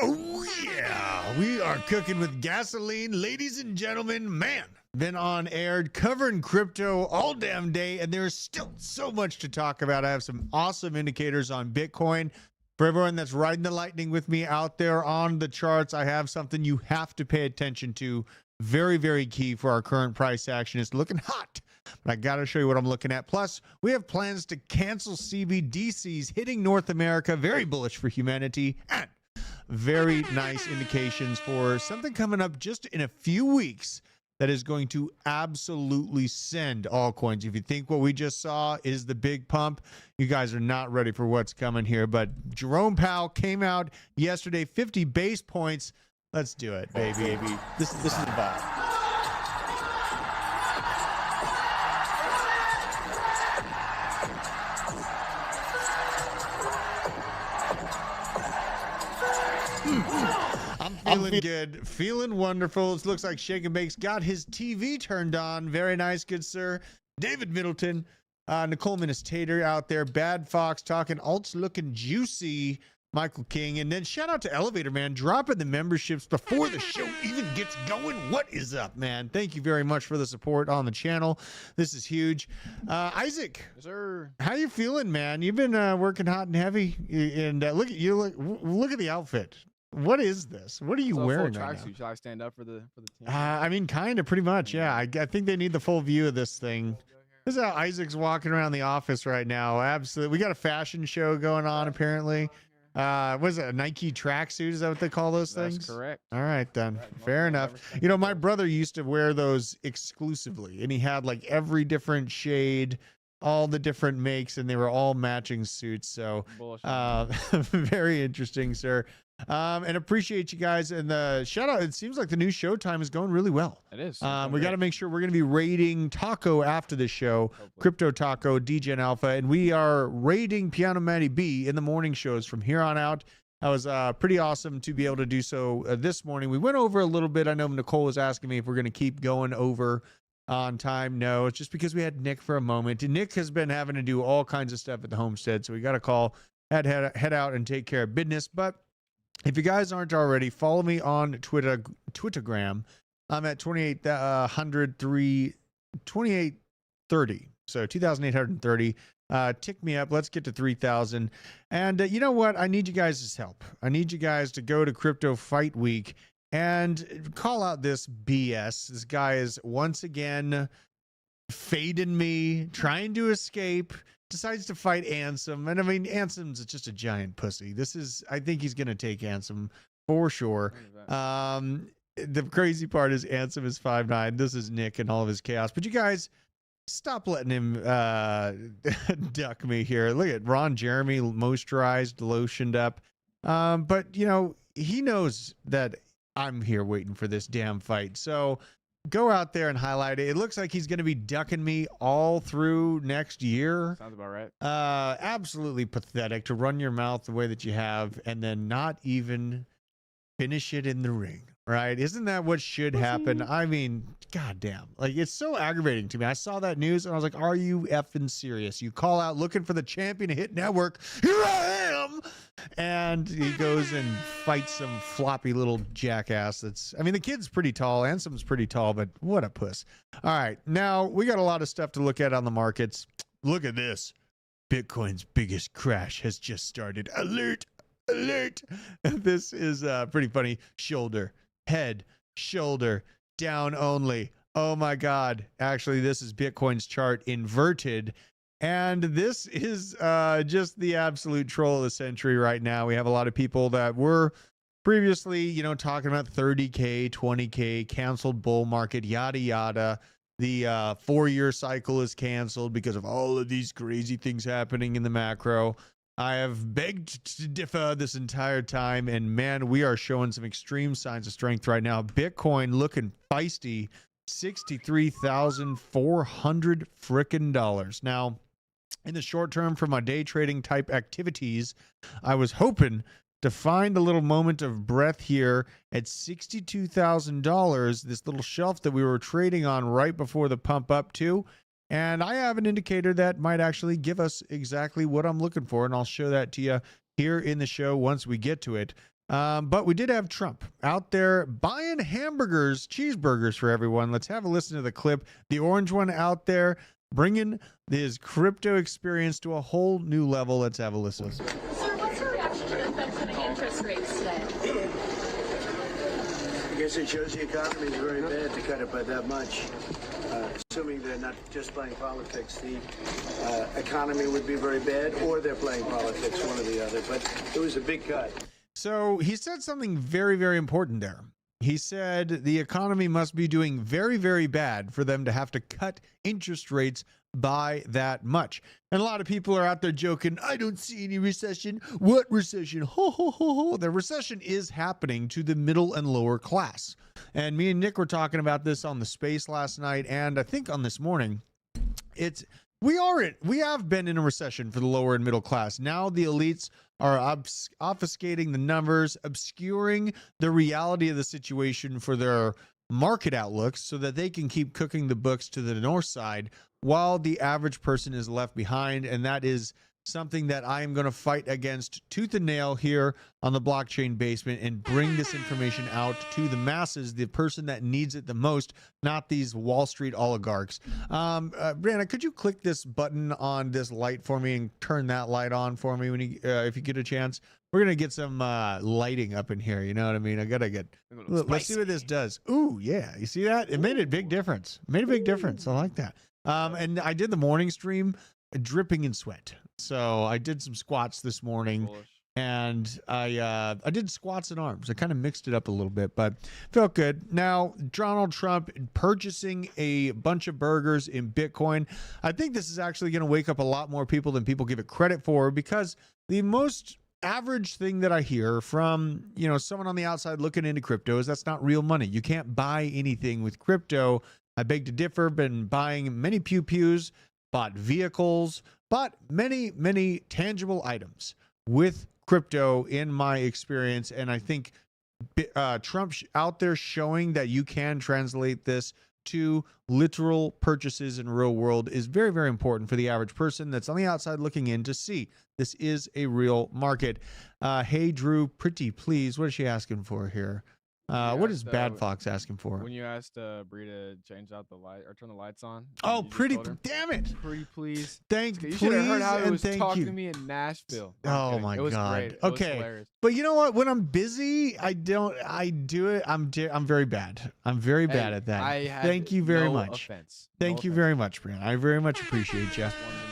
Oh, yeah. We are cooking with gasoline, ladies and gentlemen. Man, been on air covering crypto all damn day, and there's still so much to talk about. I have some awesome indicators on Bitcoin. For everyone that's riding the lightning with me out there on the charts, I have something you have to pay attention to. Very, very key for our current price action. It's looking hot, but I got to show you what I'm looking at. Plus, we have plans to cancel cbdcs hitting North America. Very bullish for humanity, and very nice indications for something coming up just in a few weeks that is going to absolutely send altcoins. If you think what we just saw is the big pump, you guys are not ready for what's coming here. But Jerome Powell came out yesterday, 50 base points. Let's do it, baby. This is the vibe. I'm feeling good, feeling wonderful. It looks like Shake and Bake's got his TV turned on. Very nice, good sir. David Middleton, Nicole Ministator out there. Bad Fox talking alts looking juicy. Michael King, and then shout out to Elevator Man dropping the memberships before the show even gets going. What is up, man? Thank you very much for the support on the channel. This is huge. Isaac, Yes, sir. how you feeling, man? You've been working hot and heavy, and look at you. Look at the outfit. What is this? What are you wearing right now? Should I stand up for the team? I mean, kind of, pretty much, yeah. I think they need the full view of this thing. This is how Isaac's walking around the office right now. Absolutely. We got a fashion show going on, apparently. What is it, a Nike tracksuit? Is that what they call those things? That's correct. All right, then. Correct. Fair enough. You know, my brother used to wear those exclusively, and he had like every different shade, all the different makes, and they were all matching suits. So, very interesting, sir. And appreciate you guys. And the shout out, it seems like the new showtime is going really well. It is. We got to make sure we're going to be raiding Taco after the show, Crypto Taco, DGen Alpha, and we are raiding Piano Matty B in the morning shows from here on out. That was pretty awesome to be able to do so this morning. We went over a little bit. I know Nicole was asking me if we're going to keep going over on time. No, it's just because we had Nick for a moment. And Nick has been having to do all kinds of stuff at the homestead, so we got to call, head out and take care of business. But if you guys aren't already, follow me on Twittergram. I'm at 2830. So 2,830. Tick me up. Let's get to 3,000. And you know what? I need you guys' help. I need you guys to go to Crypto Fight Week and call out this BS. This guy is once again fading me, trying to escape. Decides to fight Ansem, and I mean Ansem's just a giant pussy. I think he's gonna take Ansem for sure. The crazy part is Ansem is 5'9". This is Nick and all of his chaos. But you guys, stop letting him duck me here. Look at Ron Jeremy, moisturized, lotioned up. But you know, he knows that I'm here waiting for this damn fight. So go out there and highlight it. It looks like he's going to be ducking me all through next year. Sounds about right. Absolutely pathetic to run your mouth the way that you have and then not even finish it in the ring, right? Isn't that what should happen? I mean, goddamn. Like, it's so aggravating to me. I saw that news and I was like, are you effing serious? You call out looking for the champion to hit network. Here I am. And he goes and fights some floppy little jackass. I mean, the kid's pretty tall. Ansem's pretty tall, but what a puss. All right. Now, we got a lot of stuff to look at on the markets. Look at this. Bitcoin's biggest crash has just started. Alert. Alert. This is pretty funny. Shoulder, head, shoulder, down only. Oh my God. Actually, this is Bitcoin's chart inverted. And this is just the absolute troll of the century right now. We have a lot of people that were previously, you know, talking about 30K, 20K, canceled bull market, yada, yada. The 4-year cycle is canceled because of all of these crazy things happening in the macro. I have begged to differ this entire time. And man, we are showing some extreme signs of strength right now. Bitcoin looking feisty, $63,400 frickin' dollars. Now, in the short term for my day trading type activities, I was hoping to find a little moment of breath here at $62,000, this little shelf that we were trading on right before the pump up to. And I have an indicator that might actually give us exactly what I'm looking for. And I'll show that to you here in the show once we get to it. But we did have Trump out there buying hamburgers, cheeseburgers for everyone. Let's have a listen to the clip. The orange one out there bringing his crypto experience to a whole new level. Let's have a listen. Sir, what's your reaction to the Fed cutting interest rates today? I guess it shows the economy is very bad to cut it by that much. Assuming they're not just playing politics, the economy would be very bad, or they're playing politics, one or the other. But it was a big cut. So he said something very, very important there. He said the economy must be doing very, very bad for them to have to cut interest rates by that much. And a lot of people are out there joking, I don't see any recession. What recession? Ho, ho, ho, ho. The recession is happening to the middle and lower class. And me and Nick were talking about this on the space last night, and I think on this morning. We have been in a recession for the lower and middle class. Now the elites are obfuscating the numbers, obscuring the reality of the situation for their market outlooks so that they can keep cooking the books to the north side while the average person is left behind. And that is something that I am going to fight against tooth and nail here on the blockchain basement and bring this information out to the masses, the person that needs it the most, not these Wall Street oligarchs. Brianna, could you click this button on this light for me and turn that light on for me when you, if you get a chance? We're going to get some lighting up in here. You know what I mean? I got to get, let's see what this does. Ooh, yeah. You see that? It made a big difference. It made a big difference. I like that. And I did the morning stream dripping in sweat. So I did some squats this morning, and I did squats and arms. I kind of mixed it up a little bit, but felt good. Now, Donald Trump purchasing a bunch of burgers in Bitcoin. I think this is actually going to wake up a lot more people than people give it credit for, because the most average thing that I hear from, someone on the outside looking into crypto is that's not real money. You can't buy anything with crypto. I beg to differ. Been buying many pew-pews, bought vehicles, bought many, many tangible items with crypto in my experience. And I think Trump out there showing that you can translate this to literal purchases in real world is very, very important for the average person that's on the outside looking in to see this is a real market. Hey, Drew, pretty please. What is she asking for here? What is Bad Fox asking for? When you asked Bree to change out the light or turn the lights on. Oh, pretty, damn it. Pretty please. Thank you. You should have heard how he was talking to me in Nashville. Oh my God. Great. Okay. But you know what? When I'm busy, I do it. I'm very bad. I'm very bad at that. Thank you very much. Thank you very much, Brian. I very much appreciate you.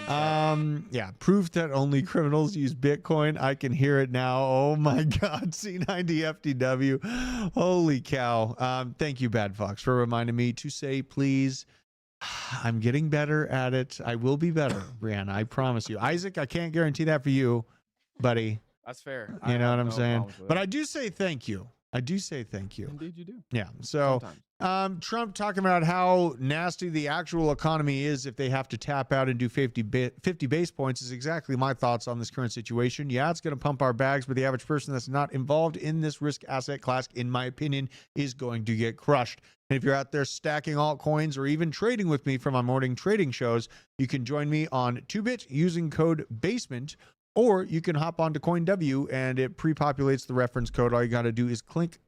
Yeah, proof that only criminals use Bitcoin. I can hear it now. Oh my God, C90FTW. Holy cow. Thank you, Bad Fox, for reminding me to say, please. I'm getting better at it. I will be better, Brianna. I promise you. Isaac, I can't guarantee that for you, buddy. That's fair. You know what I'm saying? But I do say thank you. I do say thank you. Indeed, you do. Yeah. So Trump talking about how nasty the actual economy is if they have to tap out and do 50 base points is exactly my thoughts on this current situation. Yeah, it's going to pump our bags, but the average person that's not involved in this risk asset class, in my opinion, is going to get crushed. And if you're out there stacking altcoins or even trading with me for my morning trading shows, you can join me on 2bit using code BASEMENT. Or you can hop onto CoinW and it pre-populates the reference code. All you got to do is click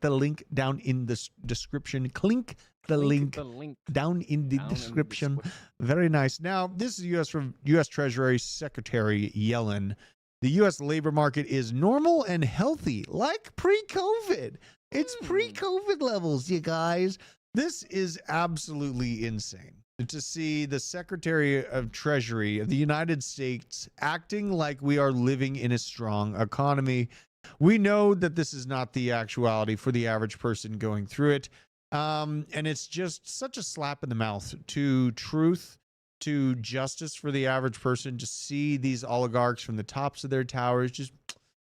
the link down in the description. Click the link down in the description. Very nice. Now, this is U.S. Treasury Secretary Yellen. The U.S. labor market is normal and healthy, like pre-COVID. It's pre-COVID levels, you guys. This is absolutely insane to see the Secretary of Treasury of the United States acting like we are living in a strong economy. We know that this is not the actuality for the average person going through it. And it's just such a slap in the mouth to truth, to justice for the average person to see these oligarchs from the tops of their towers just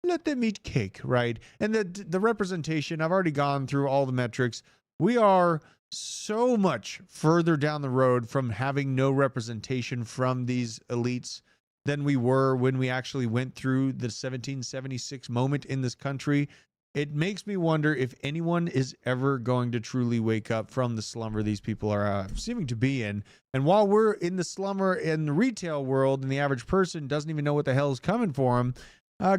let them eat cake, right? And the representation, I've already gone through all the metrics. We are so much further down the road from having no representation from these elites than we were when we actually went through the 1776 moment in this country. It makes me wonder if anyone is ever going to truly wake up from the slumber these people are seeming to be in. And while we're in the slumber in the retail world and the average person doesn't even know what the hell is coming for them,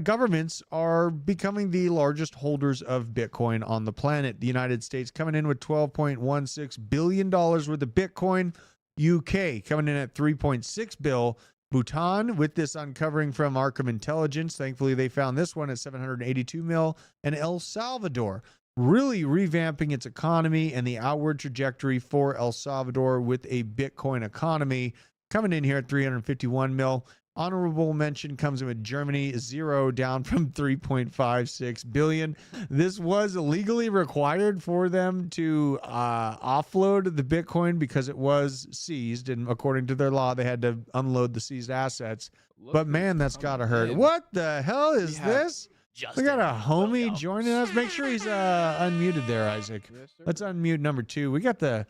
governments are becoming the largest holders of Bitcoin on the planet. The United States coming in with $12.16 billion worth of Bitcoin. UK coming in at 3.6 bill. Bhutan, with this uncovering from Arkham Intelligence, thankfully they found this one at 782 mil. And El Salvador, really revamping its economy and the outward trajectory for El Salvador with a Bitcoin economy, coming in here at 351 mil. Honorable mention comes in with Germany, 0, down from 3.56 billion. This was legally required for them to offload the Bitcoin because it was seized, and according to their law, they had to unload the seized assets. But man, that's gotta hurt. What the hell is this? We got a homie joining us. Make sure he's unmuted there, Isaac. Yes, sir. Let's unmute number 2. We got the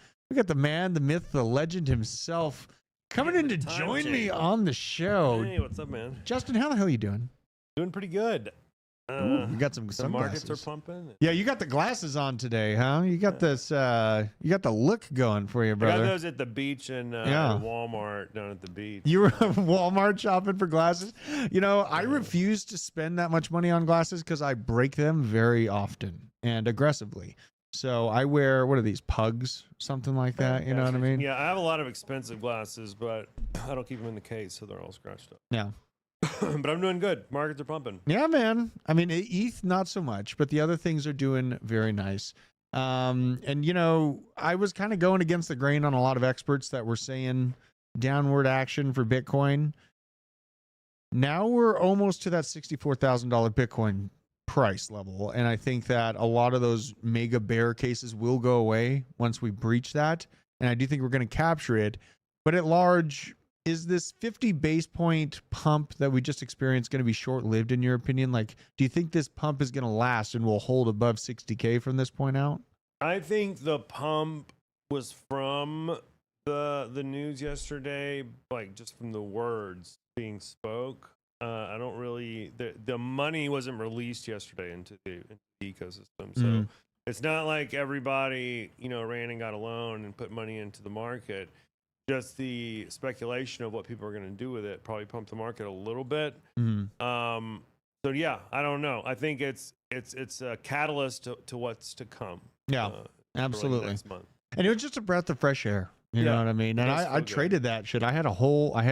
man, the myth, the legend himself coming in to join me on the show. Hey, what's up, man? Justin, how the hell are you doing? Doing pretty good. Ooh, you got some The markets are sunglasses. pumping. Yeah, you got the glasses on today, huh? You got this. You got the look going for you, I got brother. those at the beach and Yeah. Walmart down at the beach. You were at Walmart shopping for glasses. You know, I refuse to spend that much money on glasses because I break them very often and aggressively. So I wear, what are these, pugs? Something like that. You know what I mean? Yeah, I have a lot of expensive glasses, but I don't keep them in the case, so they're all scratched up. Yeah. But I'm doing good. Markets are pumping. Yeah, man. I mean, ETH, not so much, but the other things are doing very nice. And, you know, I was kind of going against the grain on a lot of experts that were saying downward action for Bitcoin. Now we're almost to that $64,000 Bitcoin price level. And I think that a lot of those mega bear cases will go away once we breach that. And I do think we're going to capture it. But at large, is this 50 base point pump that we just experienced going to be short-lived in your opinion? Like, do you think this pump is going to last and will hold above 60K from this point out? I think the pump was from the news yesterday, like just from the words being spoke. I don't really, the money wasn't released yesterday into the ecosystem. So it's not like everybody, you know, ran and got a loan and put money into the market. Just the speculation of what people are going to do with it probably pumped the market a little bit. So yeah, I don't know. I think it's a catalyst to what's to come. Yeah, for, like, absolutely. next month. And it was just a breath of fresh air. You know what I mean? And does I feel good. traded that shit. I had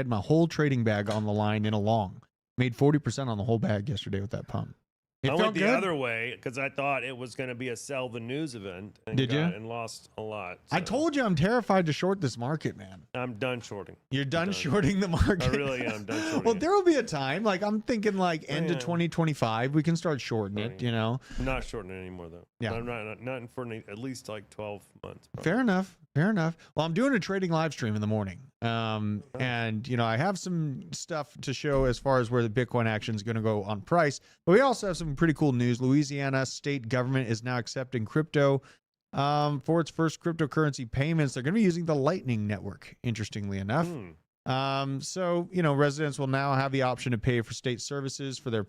my whole trading bag on the line in a long. Made 40% on the whole bag yesterday with that pump. It I felt went the good. other way because I thought it was going to be a sell the news event. And Did you? And lost a lot. I so told you I'm terrified to short this market, man. I'm done shorting. You're done done. shorting the market. I really am done shorting. Well, it. there will be a time, like I'm thinking like end of Yeah. 2025, we can start shorting it, Right. you know? I'm not shorting it anymore though. Yeah. I'm not for at least like 12 months. probably. Fair enough. Fair enough. Well, I'm doing a trading live stream in the morning. And, you know, I have some stuff to show as far as where the Bitcoin action is going to go on price. But we also have some pretty cool news. Louisiana state government is now accepting crypto for its first cryptocurrency payments. They're going to be using the Lightning Network, interestingly enough. So, you know, residents will now have the option to pay for state services for their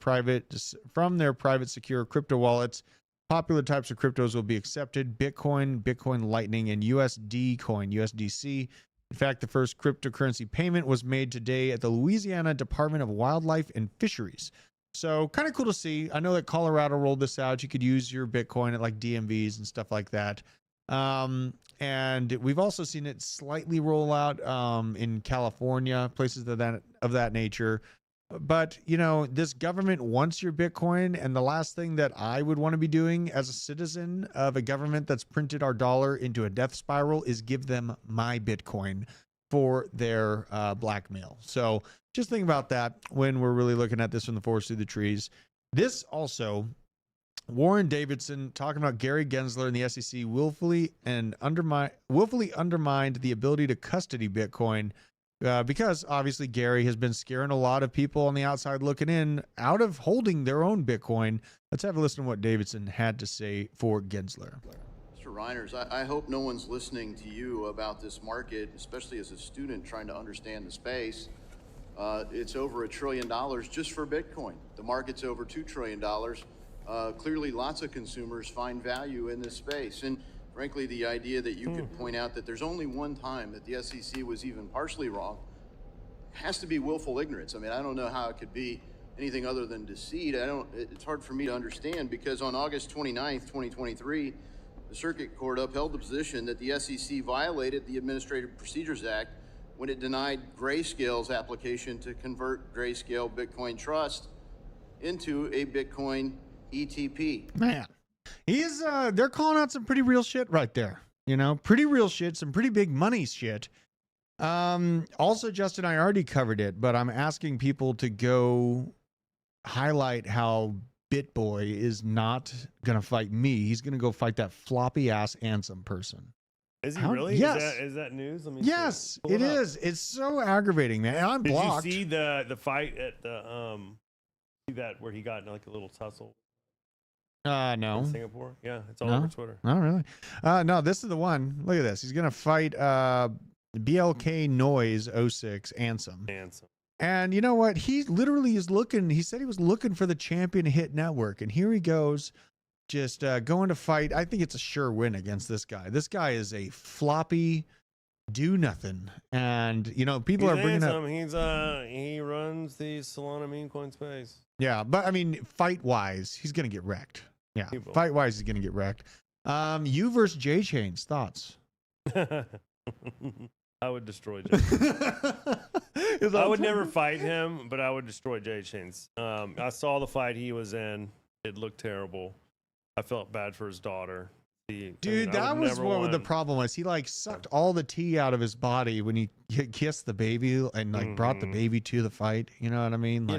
from their private secure crypto wallets. Popular types of cryptos will be accepted: Bitcoin, Bitcoin Lightning, and USD coin, USDC. In fact, the first cryptocurrency payment was made today at the Louisiana Department of Wildlife and Fisheries. So kind of cool to see. I know that Colorado rolled this out. You could use your Bitcoin at like DMVs and stuff like that. And we've also seen it slightly roll out in California, places of that nature. But, you know, this government wants your Bitcoin. And the last thing that I would want to be doing as a citizen of a government that's printed our dollar into a death spiral is give them my Bitcoin for their blackmail. So just think about that when we're really looking at this from the forest through the trees. This also, Warren Davidson talking about Gary Gensler and the SEC willfully undermined the ability to custody Bitcoin. Because obviously Gary has been scaring a lot of people on the outside looking in out of holding their own Bitcoin. Let's have a listen to what Davidson had to say for Gensler. Mr. Reiners, I hope no one's listening to you about this market, especially as a student trying to understand the space. It's over $1 trillion just for Bitcoin. The market's over $2 trillion. Clearly, lots of consumers find value in this space. And frankly, the idea that you could point out that there's only one time that the SEC was even partially wrong has to be willful ignorance. I mean, I don't know how it could be anything other than deceit. It's hard for me to understand because on August 29th, 2023, the Circuit Court upheld the position that the SEC violated the Administrative Procedures Act when it denied Grayscale's application to convert Grayscale Bitcoin Trust into a Bitcoin ETP. Man, they're calling out some pretty real shit right there. You know, pretty real shit, some pretty big money shit. Also, Justin, I already covered it, but I'm asking people to go highlight how BitBoy is not going to fight me. He's going to go fight that floppy ass Ansem person. Is he really? Yes. Is that news? Let me Yes, see. Pull it up. is. It's so aggravating, man. I'm blocked. Did you see the fight at the see that where he got in like a little tussle No. in Singapore? Yeah, it's all No. over Twitter. Not really. No, this is the one. Look at this. He's going to fight BLK Noise 06 Ansem. Handsome. And you know what? He literally is looking. He said he was looking for the champion hit network. And here he goes, just going to fight. I think it's a sure win against this guy. This guy is a floppy do nothing. And, you know, people He's are bringing handsome. up. He runs the Solana meme coin space. Yeah. But I mean, fight wise, he's going to get wrecked. Yeah. He will. Fight wise, he's going to get wrecked. You versus J Chains. Thoughts? I would destroy Jay. I would never fight him, but I would destroy Jay Chains. I saw the fight he was in. It looked terrible. I felt bad for his daughter. Dude, that was what the problem was. He like sucked all the tea out of his body when he kissed the baby and like brought the baby to the fight. You know what I mean? Like,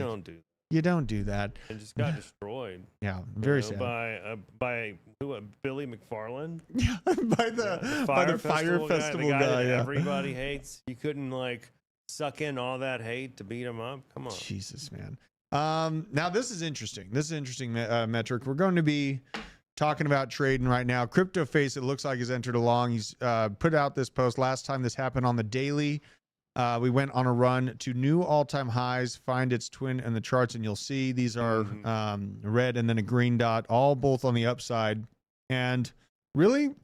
you don't do that. It just got destroyed. Yeah, very sad. By who? Billy McFarland. Yeah, by the Fire Festival the guy guy. that Yeah. everybody hates. You couldn't like suck in all that hate to beat him up. Come on. Jesus, man. Now this is interesting. This is an interesting metric. We're going to be talking about trading right now. CryptoFace, it looks like, has entered along. He's put out this post. Last time this happened on the daily, we went on a run to new all-time highs. Find its twin in the charts, and you'll see these are red and then a green dot, all both on the upside. And really,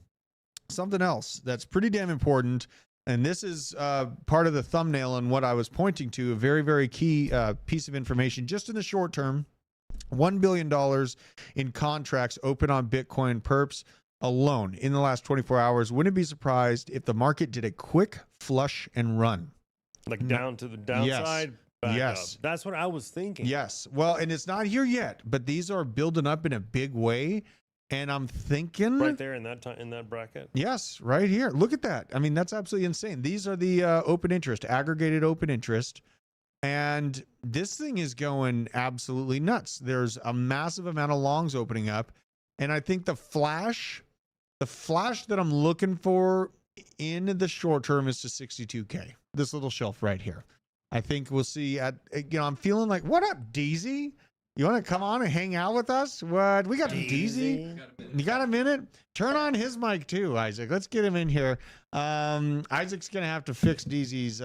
something else that's pretty damn important. And this is part of the thumbnail and what I was pointing to, a very, very key piece of information just in the short term. $1 billion in contracts open on Bitcoin perps alone in the last 24 hours. Wouldn't be surprised if the market did a quick flush and run. Like down to the downside? Yes. Up. That's what I was thinking. Yes. Well, and it's not here yet, but these are building up in a big way. And I'm thinking right there in that bracket. Yes, right here. Look at that. I mean, that's absolutely insane. These are the open interest, aggregated open interest. And this thing is going absolutely nuts. There's a massive amount of longs opening up. And I think the flash that I'm looking for in the short term is to 62K. This little shelf right here. I think we'll see I'm feeling like, what up, DZ? You want to come on and hang out with us? What? We got DZ. You got a minute? Turn on his mic too, Isaac. Let's get him in here. Isaac's going to have to fix DZ's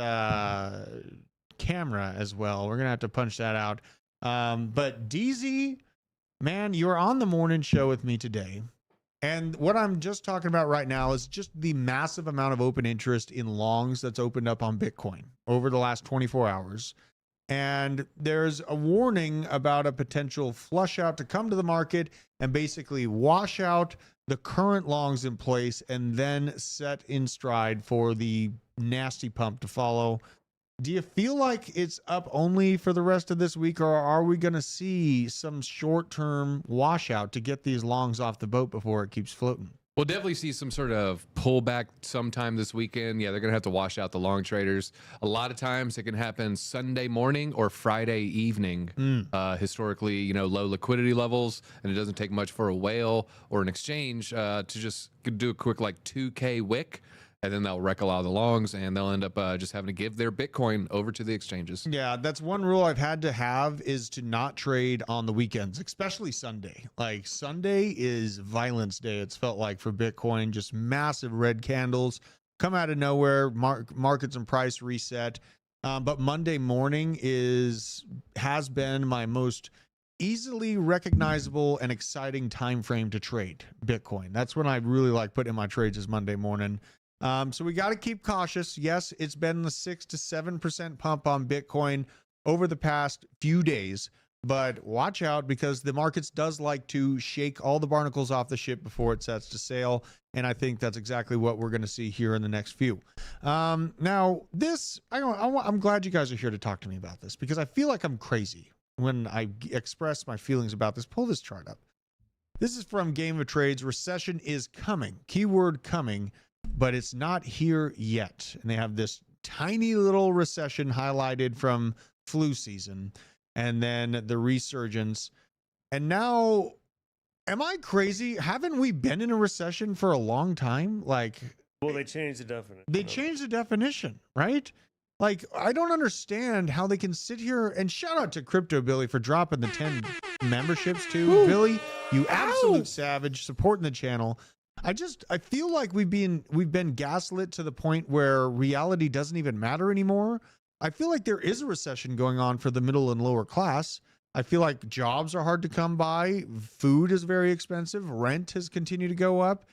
camera as well. We're going to have to punch that out. But DZ, man, you're on the morning show with me today. And what I'm just talking about right now is just the massive amount of open interest in longs that's opened up on Bitcoin over the last 24 hours. And there's a warning about a potential flush out to come to the market and basically wash out the current longs in place and then set in stride for the nasty pump to follow. Do you feel like it's up only for the rest of this week, or are we going to see some short-term washout to get these longs off the boat before it keeps floating? We'll definitely see some sort of pullback sometime this weekend. Yeah, they're going to have to wash out the long traders. A lot of times it can happen Sunday morning or Friday evening. Historically, low liquidity levels, and it doesn't take much for a whale or an exchange to just do a quick 2K wick. And then they'll wreck a lot of the longs, and they'll end up just having to give their Bitcoin over to the exchanges. Yeah, that's one rule I've had to have, is to not trade on the weekends, especially Sunday. Like, Sunday is violence day, it's felt like, for Bitcoin. Just massive red candles come out of nowhere, markets and price reset. But Monday morning has been my most easily recognizable and exciting time frame to trade Bitcoin. That's when I really like putting in my trades, is Monday morning. So we got to keep cautious. Yes, it's been the 6 to 7% pump on Bitcoin over the past few days, but watch out because the markets does like to shake all the barnacles off the ship before it sets to sail. And I think that's exactly what we're going to see here in the next few. Now, I'm glad you guys are here to talk to me about this because I feel like I'm crazy when I express my feelings about this. Pull this chart up. This is from Game of Trades. Recession is coming. Keyword coming, but it's not here yet. And they have this tiny little recession highlighted from flu season and then the resurgence. And now, am I crazy? Haven't we been in a recession for a long time? Like, Well, they changed the definition. they changed the definition, right? Like, I don't understand how they can sit here and shout out to Crypto Billy for dropping the 10 memberships too. Ooh. Billy, you absolute savage, supporting the channel. I feel like we've been gaslit to the point where reality doesn't even matter anymore. I feel like there is a recession going on for the middle and lower class. I feel like jobs are hard to come by. Food is very expensive. Rent has continued to go up,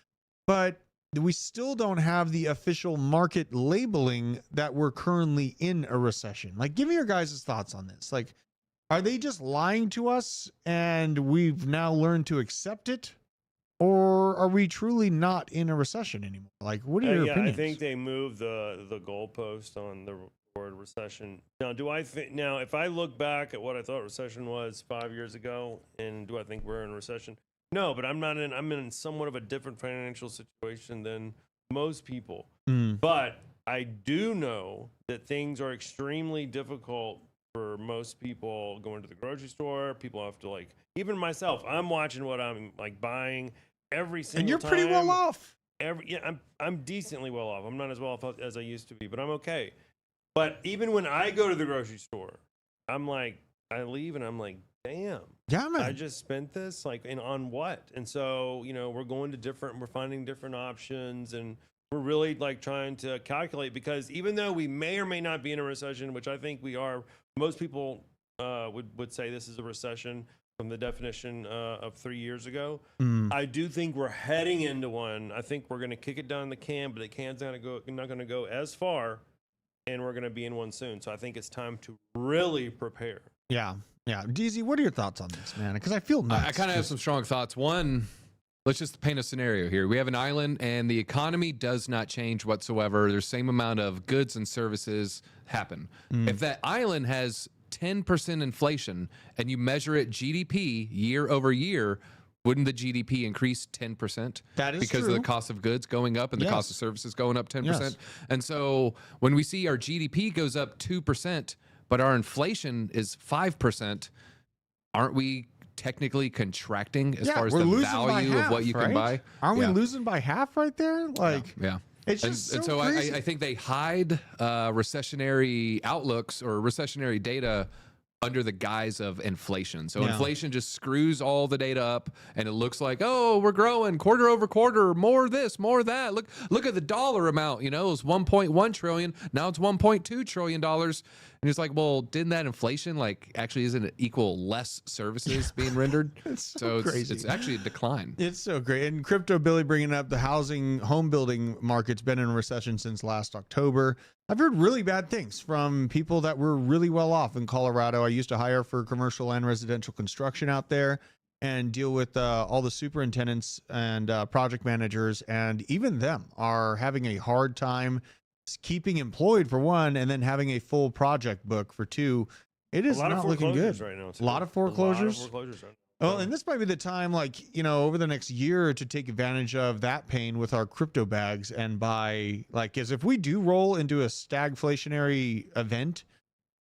but we still don't have the official market labeling that we're currently in a recession. Like, give me your guys' thoughts on this. Like, are they just lying to us and we've now learned to accept it? Or are we truly not in a recession anymore? Like, what are your opinions? I think they moved the goalpost on the word recession. Now, if I look back at what I thought recession was 5 years ago, and do I think we're in a recession? No, but I'm in somewhat of a different financial situation than most people. But I do know that things are extremely difficult for most people going to the grocery store. People have to, like, even myself, I'm watching what I'm like buying every single time. And you're pretty well off. I'm decently well off. I'm not as well off as I used to be, but I'm okay. But even when I go to the grocery store, I'm like, I leave and I'm like, damn. Yeah, man. I just spent this, like, and on what? And so, we're finding different options, and we're really, like, trying to calculate, because even though we may or may not be in a recession, which I think we are, most people would say this is a recession from the definition of 3 years ago. I do think we're heading into one. I think we're going to kick it down the can, but the can's not going to go as far, and we're going to be in one soon. So I think it's time to really prepare. Yeah. DZ, what are your thoughts on this, man? Because I feel nuts. I kind of have some strong thoughts. One, let's just paint a scenario here. We have an island and the economy does not change whatsoever. There's the same amount of goods and services happen. If that island has 10% inflation and you measure it GDP year over year, wouldn't the GDP increase 10%? That is because true. of the cost of goods going up and the cost of services going up 10%. Yes. And so when we see our GDP goes up 2%, but our inflation is 5%, aren't we technically contracting as far as the value of what you can buy? Aren't we losing by half right there? Like, yeah. It's just and so crazy. I think they hide recessionary outlooks or recessionary data under the guise of inflation. So inflation just screws all the data up, and it looks like, oh, we're growing quarter over quarter, more this, more that. Look at the dollar amount. It was 1.1 trillion. Now it's 1.2 trillion dollars. And it's like, well, didn't that inflation actually isn't it equal less services being rendered? It's so crazy. It's actually a decline. It's so great. And Crypto Billy bringing up the home building market's been in a recession since last October. I've heard really bad things from people that were really well off in Colorado. I used to hire for commercial and residential construction out there and deal with all the superintendents and project managers. And even them are having a hard time keeping employed for one, and then having a full project book for two. It is not looking good right now. A lot of foreclosures. Right now. Well, and this might be the time, over the next year to take advantage of that pain with our crypto bags and buy, because if we do roll into a stagflationary event,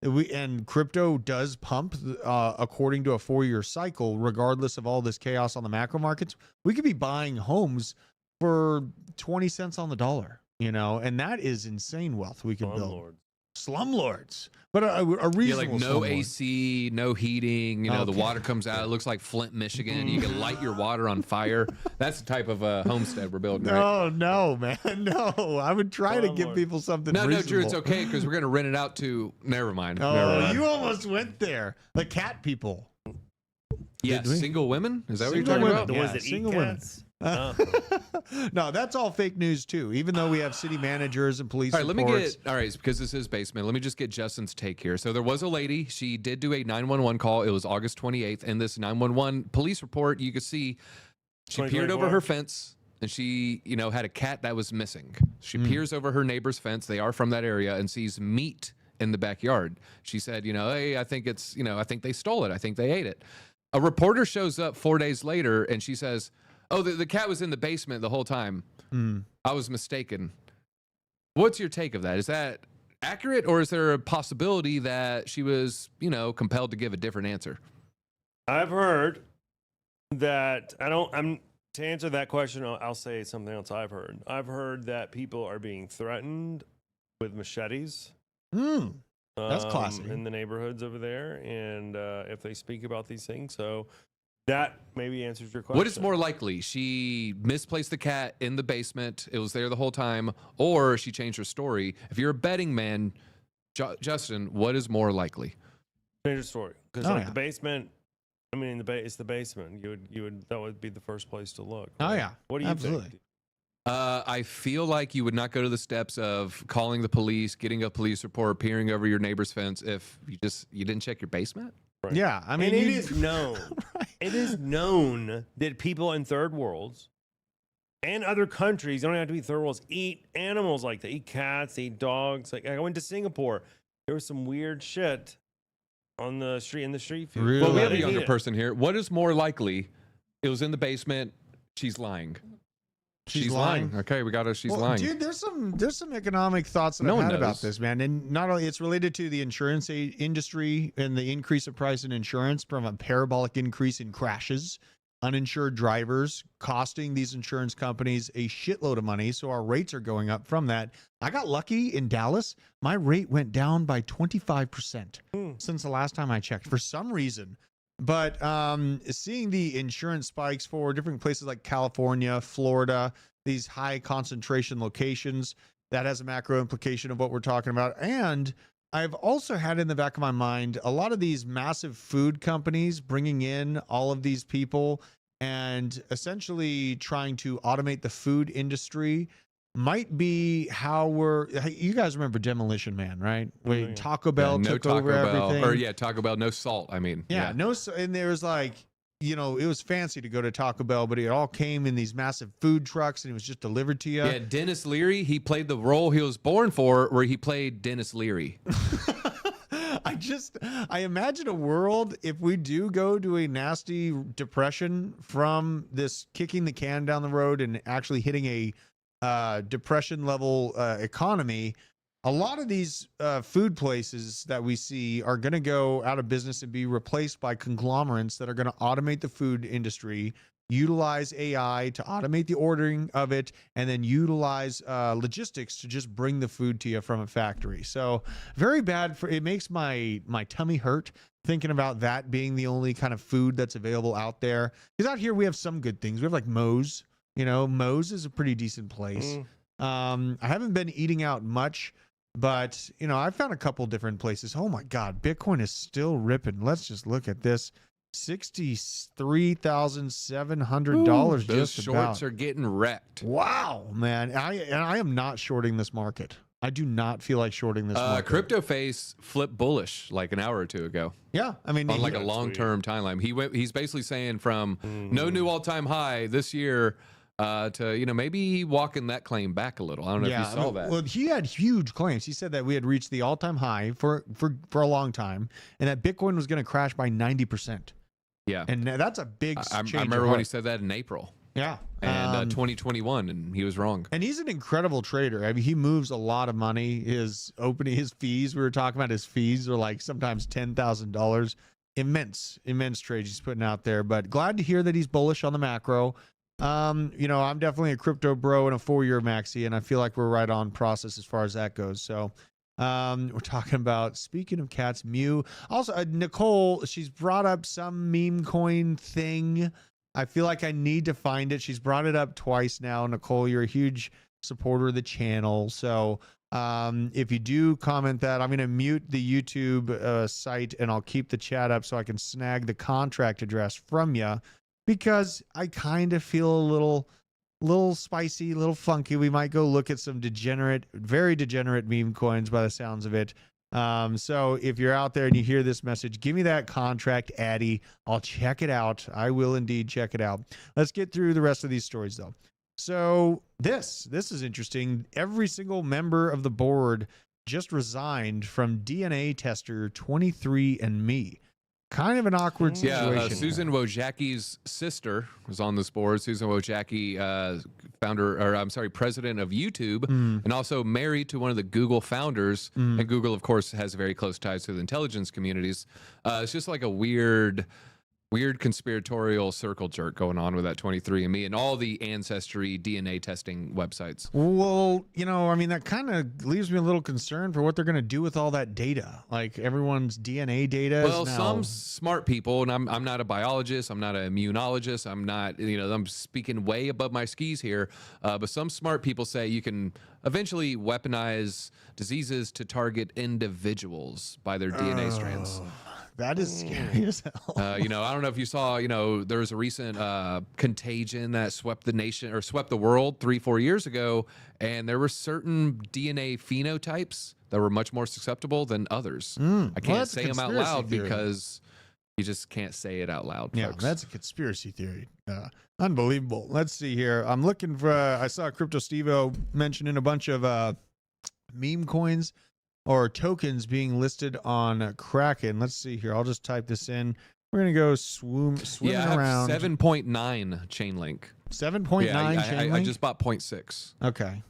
and crypto does pump according to a 4-year cycle, regardless of all this chaos on the macro markets, we could be buying homes for 20 cents on the dollar. And that is insane wealth we could build. Slumlords. But a reasonable no slumlord. AC, no heating, the water comes out, it looks like Flint, Michigan. You can light your water on fire. That's the type of homestead we're building, right? No, man. No. I would try to give people something reasonable. No, Drew, it's okay, because we're going to rent it out to... Never mind. You almost went there. The cat people. Yes, single women? Is that what you're talking about? Was it single women. No, that's all fake news too. Even though we have city managers and police. All right, reports. because this is basement. Let me just get Justin's take here. So there was a lady. She did do a 911 call. It was August 28th. In this 911 police report, you could see she peered over 2024? her fence and she, had a cat that was missing. She peers over her neighbor's fence. They are from that area and sees meat in the backyard. She said, hey, I think I think they stole it. I think they ate it. A reporter shows up 4 days later and she says, oh, the cat was in the basement the whole time. I was mistaken. What's your take of that? Is that accurate, or is there a possibility that she was, compelled to give a different answer? I've heard that to answer that question, I'll say something else I've heard. I've heard that people are being threatened with machetes. That's classy. In the neighborhoods over there, and if they speak about these things, so that maybe answers your question. What is more likely? She misplaced the cat in the basement. It was there the whole time, or she changed her story. If you're a betting man, Justin, what is more likely? Change your story, because the basement. I mean, it's the basement. That would be the first place to look. Oh right? yeah, What do you absolutely. think? I feel like you would not go to the steps of calling the police, getting a police report, peering over your neighbor's fence if you didn't check your basement. Right. Yeah, I mean, and it is known. It is known that people in third worlds and other countries, don't have to be third worlds, eat animals like they eat cats, they eat dogs. Like I went to Singapore, there was some weird shit on the street in the street food. Really? Well, we have a They younger eat it. person here. What is more likely? It was in the basement. She's lying. She's lying. Okay, we got her. She's Well, lying. dude. There's some economic thoughts that No I've one had about knows. this, man. And not only it's related to the insurance industry and the increase of price in insurance from a parabolic increase in crashes, uninsured drivers costing these insurance companies a shitload of money. So our rates are going up from that. I got lucky in Dallas. My rate went down by 25% since the last time I checked for some reason. But seeing the insurance spikes for different places like California, Florida, these high concentration locations, that has a macro implication of what we're talking about. And I've also had in the back of my mind a lot of these massive food companies bringing in all of these people and essentially trying to automate the food industry might be how you guys remember Demolition Man, right? When Taco Bell no took Taco over Bell, everything. or Taco Bell, no salt. I mean, Yeah, no, and there was like, it was fancy to go to Taco Bell, but it all came in these massive food trucks and it was just delivered to you. Yeah, Dennis Leary, he played the role he was born for, where he played Dennis Leary. I imagine a world if we do go to a nasty depression from this kicking the can down the road and actually hitting a depression level economy. A lot of these food places that we see are going to go out of business and be replaced by conglomerates that are going to automate the food industry, utilize AI to automate the ordering of it, and then utilize logistics to just bring the food to you from a factory. So very bad it makes my tummy hurt thinking about that being the only kind of food that's available out there. Because out here we have some good things. We have like Moe's. Moe's is a pretty decent place. I haven't been eating out much, but I found a couple different places. Oh my God, Bitcoin is still ripping. Let's just look at this. $63,700 Those just shorts about. are getting wrecked. Wow, man. I am not shorting this market. I do not feel like shorting this market. Crypto Face flipped bullish like an hour or two ago. Yeah, I mean, On like a long-term timeline. He's basically saying from no new all-time high this year to maybe walking that claim back a little. I don't know if you saw that. Well, he had huge claims. He said that we had reached the all-time high for a long time, and that Bitcoin was going to crash by 90%. Yeah, and that's a big change. I remember of when he heart. said that in April. Yeah, and 2021, and he was wrong. And he's an incredible trader. I mean, he moves a lot of money. His fees, we were talking about his fees are like sometimes $10,000. Immense trades he's putting out there. But glad to hear that he's bullish on the macro. I'm definitely a crypto bro and a 4-year maxi, and I feel like we're right on process as far as that goes. So we're talking about, speaking of cats, Mew. Also, Nicole, she's brought up some Memecoin thing. I feel like I need to find it. She's brought it up twice now. Nicole, you're a huge supporter of the channel. So if you do comment that, I'm going to mute the YouTube site and I'll keep the chat up so I can snag the contract address from you. because I kind of feel a little spicy, a little funky. We might go look at some very degenerate meme coins by the sounds of it. So if you're out there and you hear this message, give me that contract, Addy. I'll check it out. I will indeed check it out. Let's get through the rest of these stories though. So this is interesting. Every single member of the board just resigned from DNA tester 23andMe. Kind of an awkward situation. Yeah, Susan Wojcicki's sister was on this board. Susan Wojcicki, president of YouTube, and also married to one of the Google founders. And Google, of course, has very close ties to the intelligence communities. It's just like a weird conspiratorial circle jerk going on with that 23andMe and all the ancestry DNA testing websites. Well, I mean, that kind of leaves me a little concerned for what they're going to do with all that data. Like everyone's DNA data. Well, some smart people, and I'm not a biologist, I'm not an immunologist, I'm not, I'm speaking way above my skis here. But some smart people say you can eventually weaponize diseases to target individuals by their DNA strands. That is scary as hell. I don't know if you saw, there was a recent contagion that swept the nation or swept the world 3-4 years ago. And there were certain DNA phenotypes that were much more susceptible than others. I can't say them out loud because you just can't say it out loud. Yeah, folks. that's a conspiracy theory. Unbelievable. Let's see here. I'm looking for, I saw Crypto Stevo mentioning a bunch of meme coins or tokens being listed on Kraken. Let's see here. I'll just type this in. We're going to go swimming around. 7.9 chain link. 7.9 chain link? I just bought 0.6. Okay.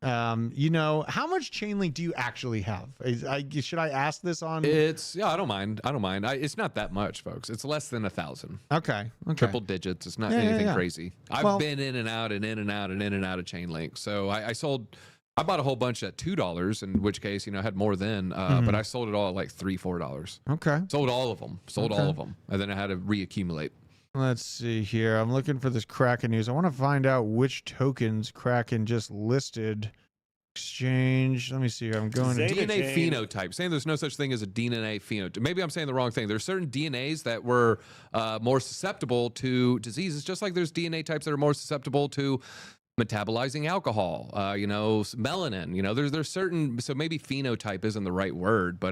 How much chain link do you actually have? Should I ask this on? I don't mind. It's not that much, folks. It's less than 1,000. Okay. Triple digits. It's not anything crazy. I've been in and out of chain link. So I bought a whole bunch at $2, in which case, I had more then, but I sold it all at like $3-4. Okay. Sold all of them. And then I had to reaccumulate. Let's see here. I'm looking for this Kraken news. I want to find out which tokens Kraken just listed. Exchange. Let me see here. I'm going to DNA phenotype. Saying there's no such thing as a DNA phenotype. Maybe I'm saying the wrong thing. There's certain DNAs that were more susceptible to diseases, just like there's DNA types that are more susceptible to metabolizing alcohol, melanin, there's certain, so maybe phenotype isn't the right word, but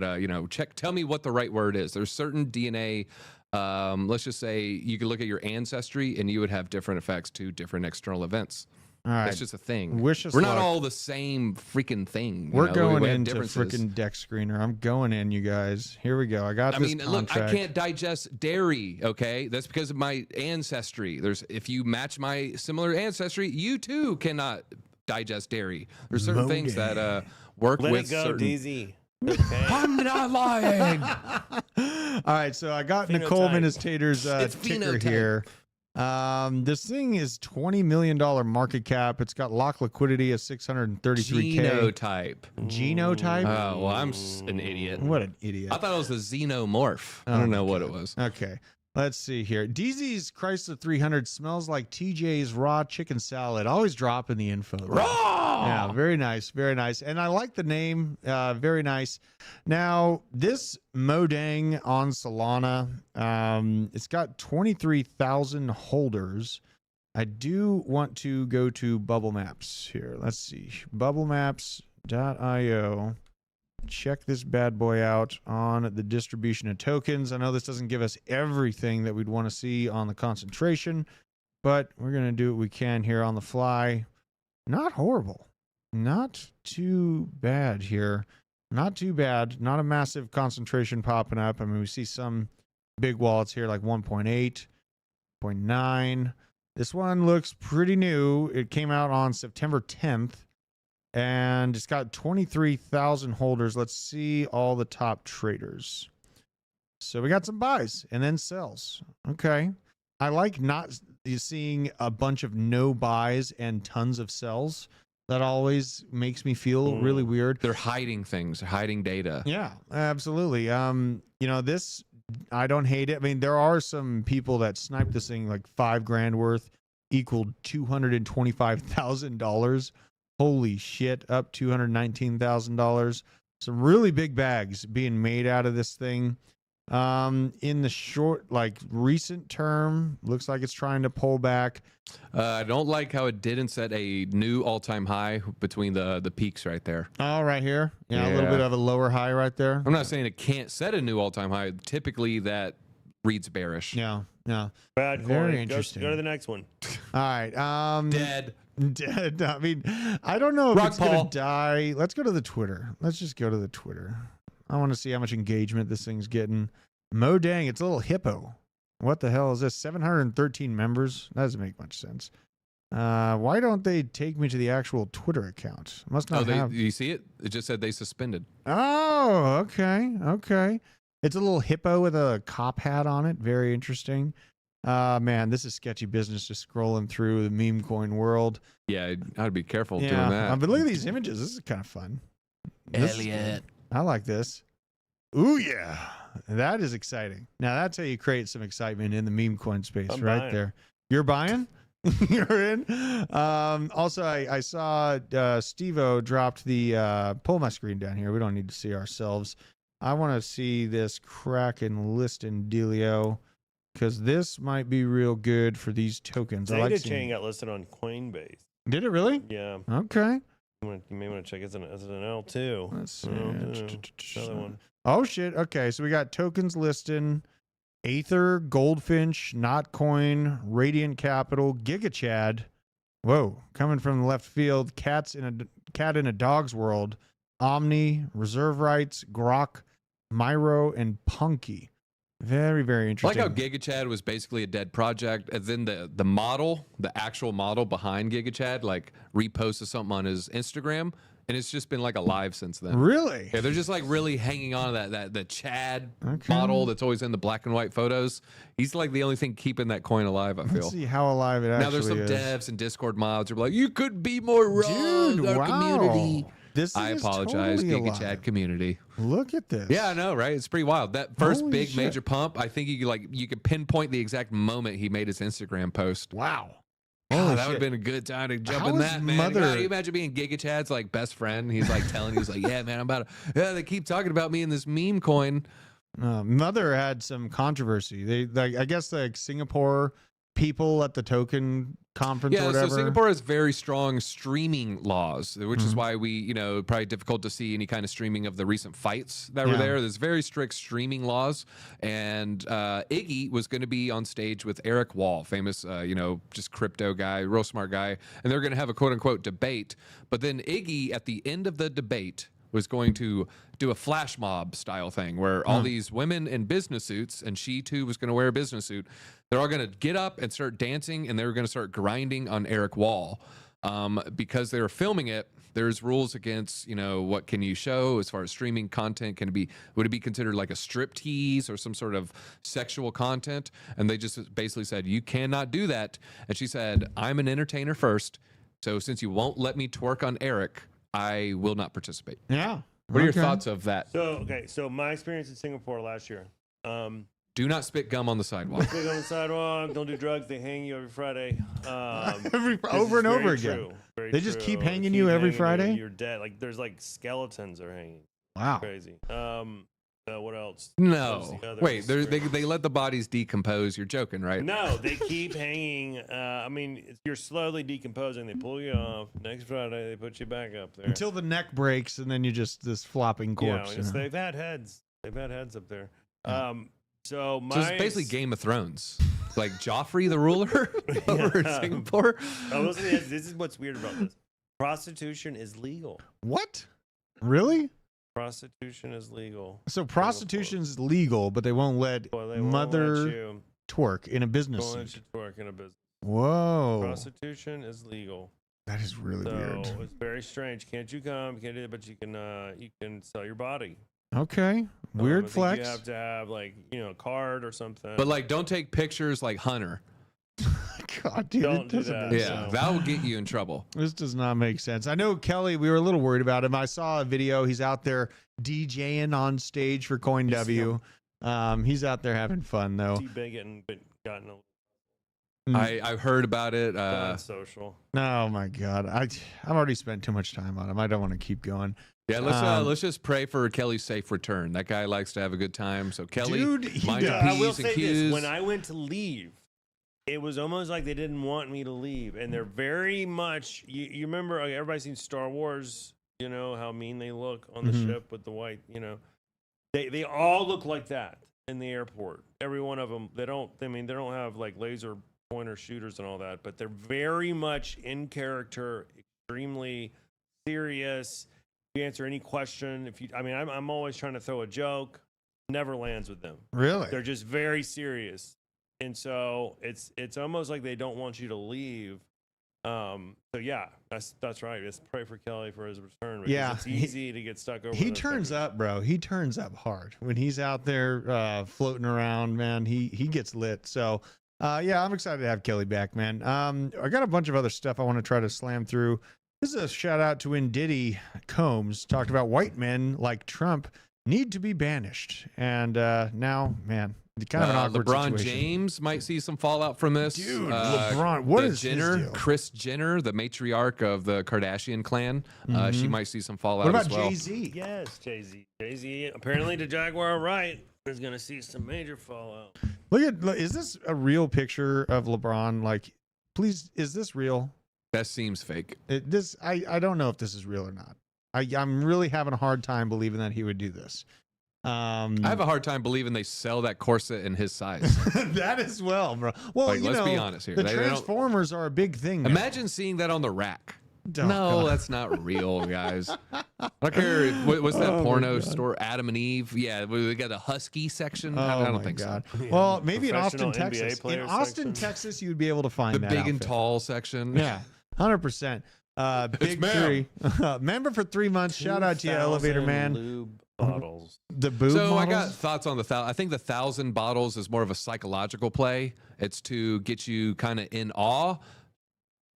tell me what the right word is. There's certain DNA, let's just say you could look at your ancestry and you would have different effects to different external events. All right. That's just a thing. We're not all the same freaking thing. We're going into freaking deck screener. I'm going in, you guys. Here we go. I got this contract. Look, I can't digest dairy, okay? That's because of my ancestry. If you match my similar ancestry, you too cannot digest dairy. There's certain things that work Let with it go, certain... DZ. Okay. I'm not lying. All right, so I got Nicole Ministator's ticker here. This thing is $20 million market cap. It's got lock liquidity of 633K. Genotype. Oh, well, I'm an idiot. What an idiot. I thought it was a xenomorph. I don't know what it was. Okay. Let's see here. DZ's Chrysler 300 smells like TJ's raw chicken salad. Always dropping the info. Raw! Yeah, very nice. Very nice. And I like the name. Very nice. Now, this Modang on Solana, it's got 23,000 holders. I do want to go to Bubble Maps here. Let's see. Bubblemaps.io. Check this bad boy out on the distribution of tokens. I know this doesn't give us everything that we'd want to see on the concentration, but we're going to do what we can here on the fly. Not horrible. Not too bad here. Not too bad. Not a massive concentration popping up. I mean, we see some big wallets here like 1.8, 0.9. This one looks pretty new. It came out on September 10th. And it's got 23,000 holders. Let's see all the top traders. So we got some buys and then sells. Okay. I like not seeing a bunch of no buys and tons of sells. That always makes me feel really weird. They're hiding things. They're hiding data. Yeah, absolutely. This, I don't hate it. I mean, there are some people that snipe this thing like $5,000 worth, equaled $225,000. Holy shit, up $219,000. Some really big bags being made out of this thing. In the short, like recent term, looks like it's trying to pull back. I don't like how it didn't set a new all-time high between the peaks right there. Oh, right here. Yeah, a little Yeah. bit of a lower high right there. I'm not saying it can't set a new all-time high. Typically, that reads bearish. Yeah, yeah. Bad Very coin. interesting. Go to the next one. All right. Dead. Dead. I mean, I don't know if Rock it's going Paul. to die. Let's go to the Twitter. Let's just go to the Twitter. I want to see how much engagement this thing's getting. Mo dang, it's a little hippo. What the hell is this? 713 members? That doesn't make much sense. Why don't they take me to the actual Twitter account? Must not have. You see it? It just said they suspended. Oh, okay. Okay. It's a little hippo with a cop hat on it. Very interesting. Man, this is sketchy business just scrolling through the meme coin world. Yeah, I'd be careful doing Yeah. that. But look at these images. This is kind of fun. This is Elliot. good. I like this. Ooh, yeah. That is exciting. Now, that's how you create some excitement in the meme coin space I'm right buying. there. You're buying? You're in? Also, I saw Steve-O dropped the pull my screen down here. We don't need to see ourselves. I want to see this Kraken listing dealio because this might be real good for these tokens. I Zeta like chain seeing. got listed on Coinbase. Did it really? Yeah. Okay. You may want to check it as an L2. Let's see. Another one. Oh shit. Okay, so we got tokens listing, Aether, Goldfinch, Notcoin, Radiant Capital, GigaChad. Whoa, coming from the left field, cat in a dog's world, Omni, Reserve Rights, Grok, Myro, and Punky. Very, very I like interesting. how GigaChad was basically a dead project, and then the model, the actual model behind GigaChad, like reposted something on his Instagram, and it's just been like alive since then. Really? Yeah, they're just like really hanging on to that the Chad Okay. model that's always in the black and white photos. He's like the only thing keeping that coin alive, I feel. Let's see how alive it actually Now there's some is. devs and Discord mods who are like, you could be more raw, Dude, our wow. community. This I is apologize, totally GigaChad alive. community. Look at this. Yeah, I know, right? It's pretty wild. That first Holy big shit. major pump, I think you could pinpoint the exact moment he made his Instagram post. Wow. Oh, Holy that would have shit. been a good time to jump How in is that, man. Mother- God, you imagine being GigaChad's like best friend. He's like telling you, he's like, yeah, man, they keep talking about me in this meme coin. Mother had some controversy. They like, I guess, like Singapore people at the token conference or Yeah, whatever. so Singapore has very strong streaming laws, which Mm-hmm. is why we, probably difficult to see any kind of streaming of the recent fights that were Yeah. there. There's very strict streaming laws, and Iggy was going to be on stage with Eric Wall, famous, just crypto guy, real smart guy, and they're going to have a quote unquote debate. But then Iggy, at the end of the debate, was going to do a flash mob style thing where all these women in business suits, and she too was going to wear a business suit. They're all going to get up and start dancing, and they were going to start grinding on Eric Wall. Because they were filming it, there's rules against, what can you show as far as streaming content. Would it be considered like a strip tease or some sort of sexual content? And they just basically said, you cannot do that. And she said, I'm an entertainer first. So since you won't let me twerk on Eric, I will not participate. Yeah. What are your Okay. thoughts of that? So my experience in Singapore last year. Do not spit gum on the sidewalk. Sleep on the sidewalk. Don't do drugs. They hang you every Friday. Over and over again. They just keep hanging you every Friday? You're dead. Like there's like skeletons are hanging. Wow. Crazy. What else? No. What's the other Wait, they experience? let the bodies decompose. You're joking, right? No, they keep hanging. You're slowly decomposing. They pull you off. Next Friday, they put you back up there. Until the neck breaks, and then you just this flopping corpse. and they've had heads. They've had heads up there. So it's basically Game of Thrones. Like Joffrey the ruler over in Singapore. This is what's weird about this. Prostitution is legal. What? Really? Prostitution is legal. So prostitution is legal, but they won't let Well, they won't mother let you twerk in a business go into suit. work in a business. Whoa. Prostitution is legal. That is really So weird. it's very strange. Can't you come? You can't do it, but you can sell your body. Okay. I Weird think flex. You have to have a card or something. But like, don't take pictures like Hunter. God, dude, Don't it do doesn't that. make Yeah, sense. that will get you in trouble. This does not make sense. I know Kelly, we were a little worried about him. I saw a video. He's out there DJing on stage for CoinW. He's out there having fun though. T-Bag getting gotten I've heard about it. on social. Oh my God. I've already spent too much time on him. I don't want to keep going. Yeah, let's just pray for Kelly's safe return. That guy likes to have a good time. So Kelly, Dude, mind your I will P's and say Q's. this: when I went to leave, it was almost like they didn't want me to leave, and they're very much. You remember? Like, everybody's seen Star Wars. You know how mean they look on the ship with the white. You know, they all look like that in the airport. Every one of them. They don't have like laser pointer shooters and all that, but they're very much in character, extremely serious. If you answer any question, I'm always trying to throw a joke. Never lands with them. Really? They're just very serious, and so it's almost like they don't want you to leave. So yeah, that's right. Let's pray for Kelly for his return. Because it's easy to get stuck over. He turns up, bro. He turns up hard when he's out there floating around, man. He gets lit. So yeah, I'm excited to have Kelly back, man. I got a bunch of other stuff I want to try to slam through. This is a shout out to when Diddy Combs talked about white men like Trump need to be banished. And now, man, kind of an awkward LeBron situation. James might see some fallout from this. Dude, LeBron, what is his deal? Kris Jenner, the matriarch of the Kardashian clan, she might see some fallout What about as well. Jay-Z? Yes, Jay-Z. Jay-Z, apparently the Jaguar right is going to see some major fallout. Is this a real picture of LeBron? Like, please, is this real? That seems fake. I don't know if this is real or not. I'm really having a hard time believing that he would do this. I have a hard time believing they sell that corset in his size. That as well, bro. Well, Like, let's be honest here. The They don't- Transformers are a big thing now. Imagine seeing that on the rack. Oh, No, God. that's not real, guys. I don't care. What's that Oh, porno my God. store? Adam and Eve. Yeah, we got a husky section. I Oh don't my think God. so. Well, maybe in Professional Austin, NBA Texas. In player Austin, section. Texas, you'd be able to find The that big and outfit. tall section. Yeah, 100%. Big ma'am. three. Member for 3 months. Shout out to you, Elevator 2,000 Man. Lube bottles. The boob So I got models? thoughts on I think the 1,000 bottles is more of a psychological play. It's to get you kind of in awe,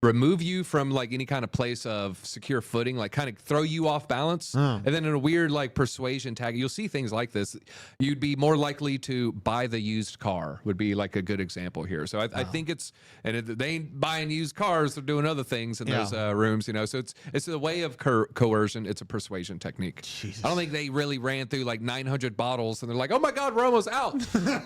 remove you from like any kind of place of secure footing, like kind of throw you off balance. And then in a weird like persuasion tag, you'll see things like this. You'd be more likely to buy the used car would be like a good example here. So I think they ain't buying used cars, they're doing other things in those rooms, you know. So it's a way of coercion. It's a persuasion technique. Jesus. I don't think they really ran through like 900 bottles and they're like, oh my God, we're almost out.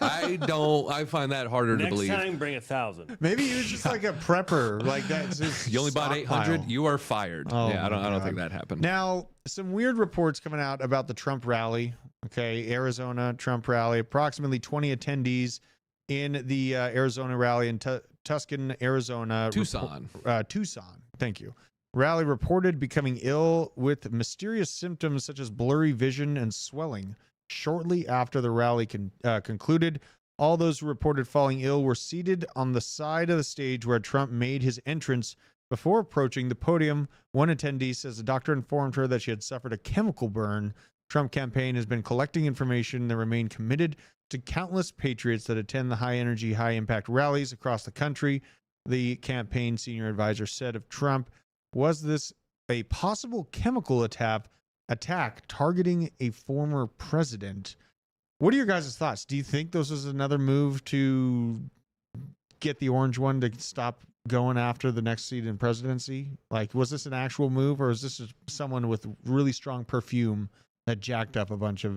I find that harder to Next believe. time, bring 1,000. Maybe he was just like a prepper. Like that. You only bought 800, you are fired. Oh yeah, I my don't God. think that happened. Now, some weird reports coming out about the Trump rally. Okay, Arizona Trump rally. Approximately 20 attendees in the Arizona rally in Tucson, Arizona. Tucson. Tucson. Thank you. Rally reported becoming ill with mysterious symptoms such as blurry vision and swelling shortly after the rally concluded. All those who reported falling ill were seated on the side of the stage where Trump made his entrance. Before approaching the podium, one attendee says the doctor informed her that she had suffered a chemical burn. Trump campaign has been collecting information and they remain committed to countless patriots that attend the high-energy, high-impact rallies across the country. The campaign senior advisor said of Trump, was this a possible chemical attack targeting a former president? What are your guys' thoughts? Do you think this is another move to get the orange one to stop going after the next seat in presidency? Like, was this an actual move, or is this just someone with really strong perfume that jacked up a bunch of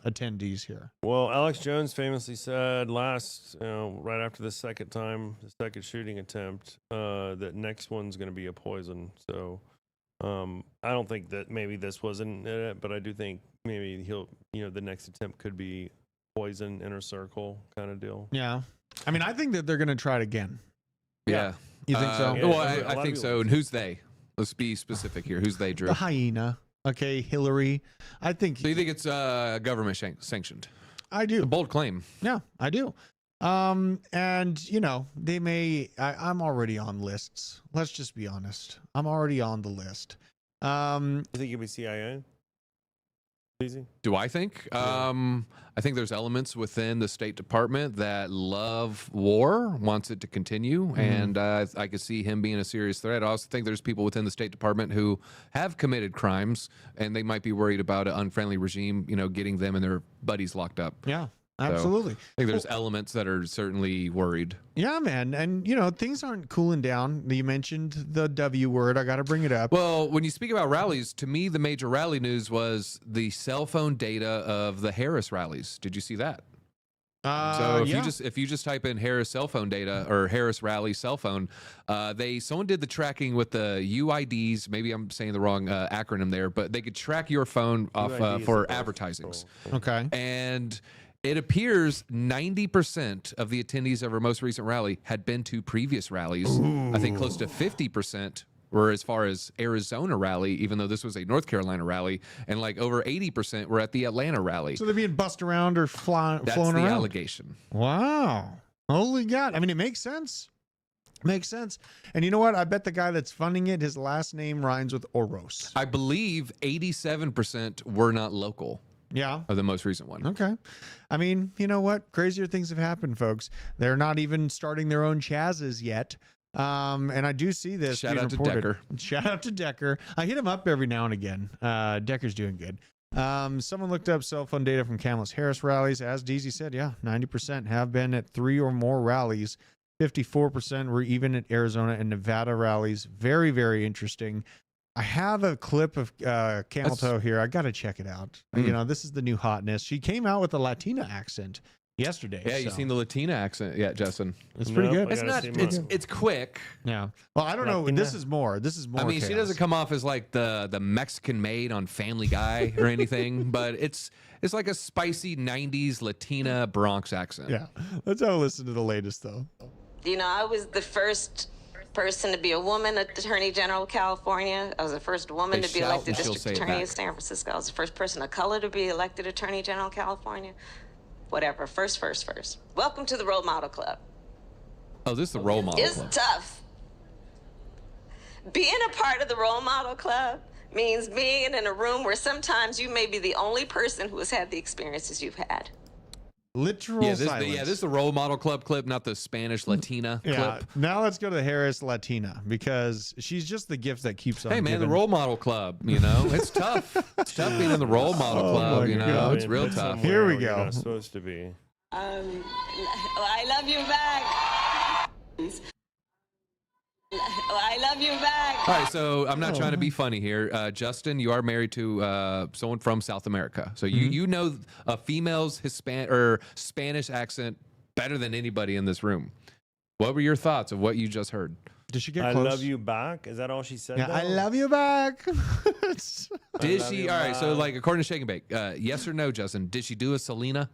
attendees here? Well, Alex Jones famously said right after the second shooting attempt, that next one's going to be a poison. So I don't think that maybe this wasn't it, but I do think maybe the next attempt could be poison, inner circle kind of deal. Yeah. I mean, I think that they're going to try it again. Yeah. You think so? Yeah, Well, a lot I of think people so. And who's they? Let's be specific here. Who's they, Drew? The hyena. Okay, Hillary. I think. So you think it's government sanctioned? I A do. bold claim. Yeah, I do. And they may. I'm already on lists. Let's just be honest. I'm already on the list. You think it'd be CIA? Easy. Do I think? I think there's elements within the State Department that love war, wants it to continue, and I could see him being a serious threat. I also think there's people within the State Department who have committed crimes, and they might be worried about an unfriendly regime, getting them and their buddies locked up. Yeah. Absolutely. I think there's elements that are certainly worried. Yeah, man. And, things aren't cooling down. You mentioned the W word. I got to bring it up. Well, when you speak about rallies, to me, the major rally news was the cell phone data of the Harris rallies. Did you see that? So if you just type in Harris cell phone data or Harris rally cell phone, someone did the tracking with the UIDs. Maybe I'm saying the wrong acronym there, but they could track your phone off for advertisings. Okay. And it appears 90% of the attendees of our most recent rally had been to previous rallies. Ooh. I think close to 50% were as far as Arizona rally, even though this was a North Carolina rally, and like over 80% were at the Atlanta rally. So they're being bussed around or flown around? That's the allegation. Wow. Holy God. I mean, it makes sense. Makes sense. And you know what? I bet the guy that's funding it, his last name rhymes with Oros. I believe 87% were not local. Yeah. Of the most recent one. Okay. I mean, you know what? Crazier things have happened, folks. They're not even starting their own Chazes yet. And I do see this. Shout out to Decker. Shout out to Decker. I hit him up every now and again. Decker's doing good. Someone looked up cell phone data from Kamala's Harris rallies. As DZ said, 90% have been at 3 or more rallies. 54% were even at Arizona and Nevada rallies. Very, very interesting. I have a clip of Camel Toe here. I got to check it out. This is the new hotness. She came out with a Latina accent yesterday. Yeah, you seen the Latina accent yet, Justin? It's pretty good. It's not. It's quick. Yeah. Well, I don't know. This is more. I mean, chaos. She doesn't come off as like the Mexican maid on Family Guy or anything, but it's like a spicy '90s Latina Bronx accent. Yeah. Let's have a listen to the latest though. I was the first person to be a woman Attorney General of California. I was the first woman to be elected District Attorney of San Francisco. I was the first person of color to be elected Attorney General of California. Whatever. First. Welcome to the Role Model Club. Oh, this is the Role Model Club. It's tough. Being a part of the Role Model Club means being in a room where sometimes you may be the only person who has had the experiences you've had. Literal silence. This is the Role Model Club clip, not the Spanish Latina clip. Now let's go to the Harris Latina because she's just the gift that keeps on Hey, man, giving. The Role Model Club, it's tough. It's tough being in the Role Model Club, God. It's real tough. Here we go. You're not supposed to be. I love you back. I love you back. All right, so I'm not trying to be funny here. Justin, you are married to someone from South America. So you know a female's Spanish accent better than anybody in this room. What were your thoughts of what you just heard? Did she get I close? love you back. Is that all she said? Yeah, though? I love you back. Did she? All right, so like according to Shake and Bake, yes or no, Justin? Did she do a Selena?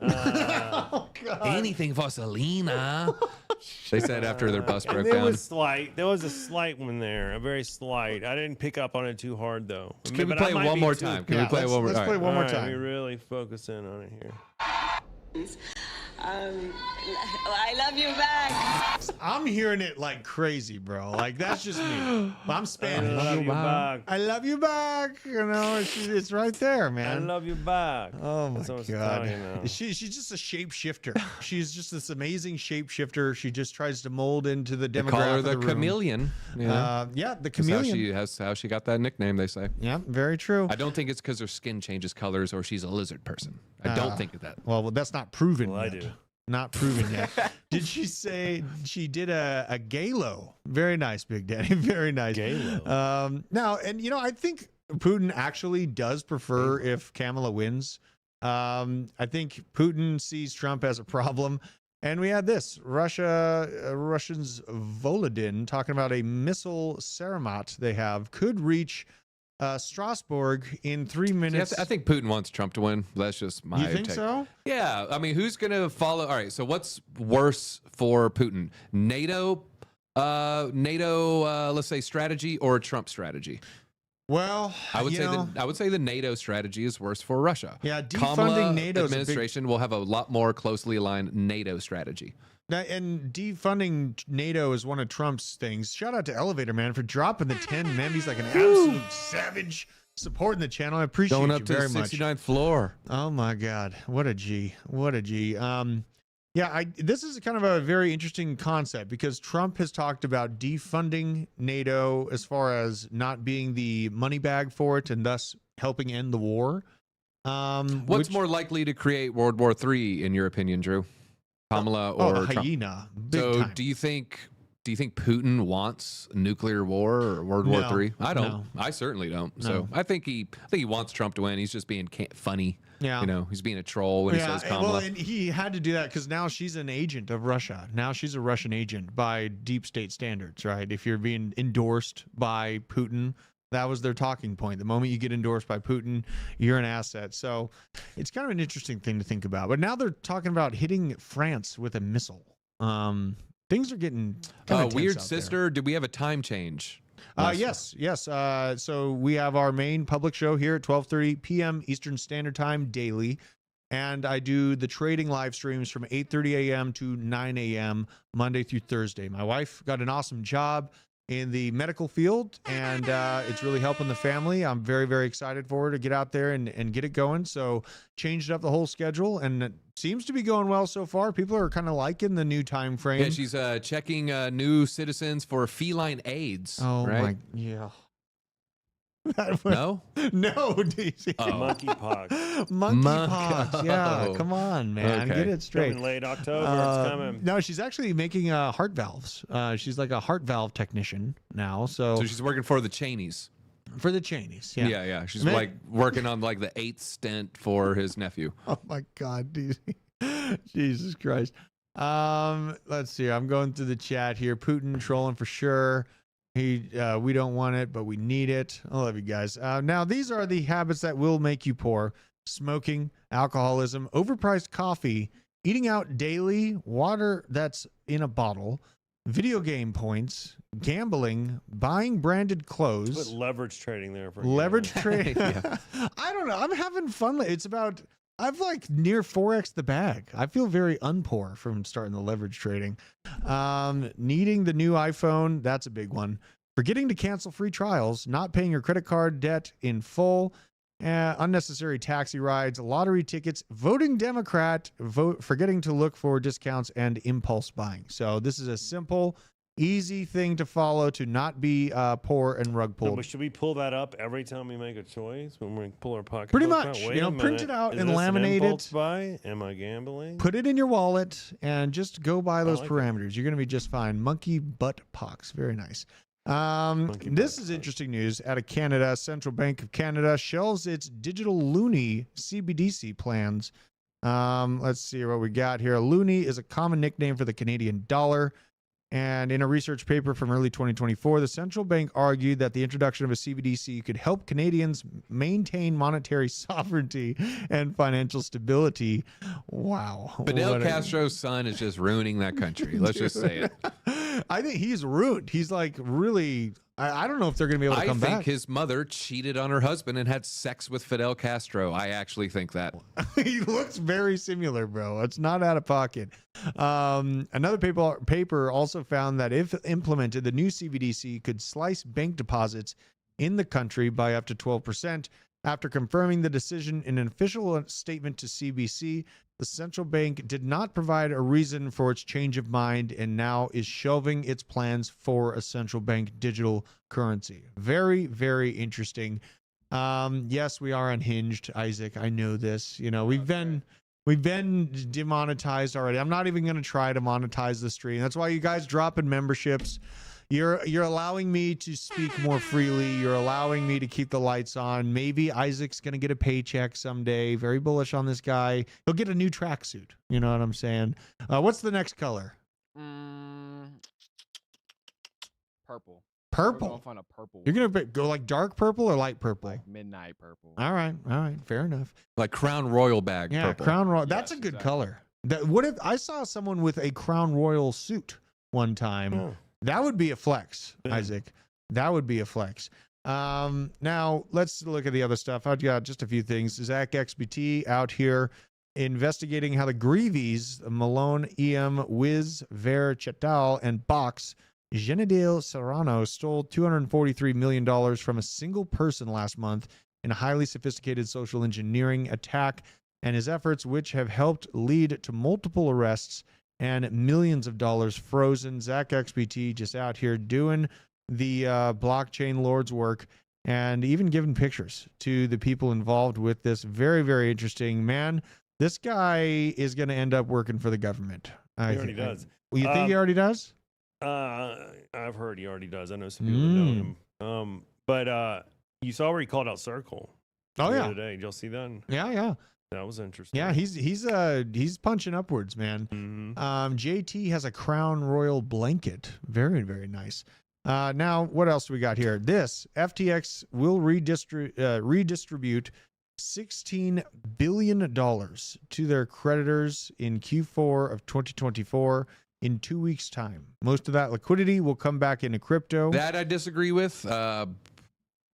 Oh, God. Anything for Selena. They said after their bus broke There down. was a slight one there, a very slight. I didn't pick up on it too hard though. Can we play it one more time? Can we play it one more time? Let's play one more time. We really focus in on it here. I love you back. I'm hearing it like crazy, bro. Like that's just me. I'm Spanish. I love you back. I love you back. It's right there, man. I love you back. Oh my That's what I was God. telling you now. She's just a shapeshifter. She's just this amazing shapeshifter. She just tries to mold into the demographic. Call her of the the room. chameleon. Yeah, the chameleon. That's how she got that nickname, they say. Yeah, very true. I don't think it's because her skin changes colors or she's a lizard person. I don't think of that. Well, that's not proven Well, I yet. do. Not proven yet. Did she say she did a Galo? Very nice, Big Daddy. Very nice. Galo. Now, and I think Putin actually does prefer if Kamala wins. I think Putin sees Trump as a problem. And we had this Russians Volodin talking about a missile Saramat they have could reach Strasbourg in 3 minutes. I think Putin wants Trump to win. That's just my You think take. so? Yeah. I mean, who's going to follow? All right. So what's worse for Putin? NATO, let's say strategy or Trump strategy? Well, I would say the NATO strategy is worse for Russia. Yeah, defunding Kamala NATO administration will have a lot more closely aligned NATO strategy. And defunding NATO is one of Trump's things. Shout out to Elevator Man for dropping the 10 mem. He's like an absolute savage supporting the channel. I appreciate Going you up to very the much. 69th floor. Oh my God. What a G. What a G. This is kind of a very interesting concept because Trump has talked about defunding NATO as far as not being the money bag for it and thus helping end the war. What's more likely to create World War III, in your opinion, Drew? Kamala or a Trump? hyena? Big So time. do you think Putin wants nuclear war or World War III? I don't. No. I certainly don't. No. So I think he wants Trump to win. He's just being funny. Yeah. You know, he's being a troll when he says Kamala. Well, and he had to do that because now she's an agent of Russia. Now she's a Russian agent by deep state standards, right? If you're being endorsed by Putin, that was their talking point. The moment you get endorsed by Putin, you're an asset. So it's kind of an interesting thing to think about. But now they're talking about hitting France with a missile. Things are getting kind of Weird Sister. Did we have a time change? Yes. So we have our main public show here at 12:30 p.m. Eastern Standard Time daily, and I do the trading live streams from 8:30 a.m. to 9 a.m. Monday through Thursday. My wife got an awesome job in the medical field, and it's really helping the family. I'm very, very excited for her to get out there and get it going. So changed up the whole schedule, and it seems to be going well so far. People are kind of liking the new time frame. Yeah, she's checking new citizens for feline AIDS. Oh right? my, yeah. No, no, DC. Monkeypox. Monkeypox. Yeah, Oh. come on, man, Okay. get it straight. Coming late October. It's coming. No, she's actually making heart valves. She's like a heart valve technician now. So she's working for the Cheneys. for the Cheneys. Yeah. She's Man. like working on like the 8th stent for his nephew. Oh my God, DC. Jesus Christ. Let's see. I'm going through the chat here. Putin trolling for sure. We don't want it, but we need it. I love you guys. Now, these are the habits that will make you poor: smoking, alcoholism, overpriced coffee, eating out daily, water that's in a bottle, video game points, gambling, buying branded clothes, Put leverage trading there for leverage trading. Yeah. I don't know. I'm having fun. It's about, I've like near 4x the bag. I feel very unpoor from starting the leverage trading. Needing the new iPhone. That's a big one. Forgetting to cancel free trials, not paying your credit card debt in full, unnecessary taxi rides, lottery tickets, voting Democrat, forgetting to look for discounts, and impulse buying. So this is a simple, easy thing to follow to not be poor and rug No, pulled. but should we pull that up every time we make a choice when we pull our pocket? Pretty much. Wait You know, a print minute. it out Is and this laminate an impulse it. buy? Am I gambling? Put it in your wallet and just go by those like it. parameters. You're going to be just fine. Monkey butt pox. Very nice. Monkey This butt is pox. interesting news out of Canada. Central Bank of Canada shelves its digital loonie CBDC plans. Let's see what we got here. A loonie is a common nickname for the Canadian dollar. And in a research paper from early 2024, the central bank argued that the introduction of a CBDC could help Canadians maintain monetary sovereignty and financial stability. Wow. Fidel What a- Castro's son is just ruining that country. Let's just say it. I think he's ruined. He's like really, I don't know if they're going to be able to I come think back. his mother cheated on her husband and had sex with Fidel Castro. I actually think that. He looks very similar, bro. It's not out of pocket. Another paper also found that if implemented, the new CBDC could slice bank deposits in the country by up to 12%. After confirming the decision in an official statement to CBC, the central bank did not provide a reason for its change of mind and now is shelving its plans for a central bank digital currency. Very, very interesting. Yes, we are unhinged, Isaac. I know this. You know, we've been demonetized already. I'm not even going to try to monetize the stream. That's why you guys dropping memberships. You're allowing me to speak more freely. You're allowing me to keep the lights on. Maybe Isaac's going to get a paycheck someday. Very bullish on this guy. He'll get a new tracksuit. You know what I'm saying? What's the next color? Purple. Purple. We're gonna find a purple. You're going to go like dark purple or light purple? like midnight purple. All right. Fair enough. Like Crown Royal bag Yeah, purple. Crown Royal. That's Yes, a good exactly. color. What if I saw someone with a Crown Royal suit one time? Oh. That would be a flex, Yeah. Isaac. That would be a flex. Now let's look at the other stuff. I've got just a few things. Zach XBT out here investigating how the Greavies, Malone, EM, Wiz, Ver, Chetal, and Box, Genedale Serrano stole $243 million from a single person last month in a highly sophisticated social engineering attack, and his efforts, which have helped lead to multiple arrests and millions of dollars frozen. Zach XBT just out here doing the blockchain lord's work and even given pictures to the people involved with this. Very, very interesting, man. This guy is going to end up working for the government. He already does. Well, you think he already does? I've heard he already does. I know some people that know him. But you saw where he called out Circle. Oh, the yeah. other day. Did y'all see that? Yeah. That was interesting. Yeah, he's punching upwards, man. JT has a Crown Royal blanket. Very, very nice. Now, what else do we got here? This FTX will redistribute $16 billion to their creditors in Q4 of 2024 in 2 weeks' time. Most of that liquidity will come back into crypto. That I disagree with.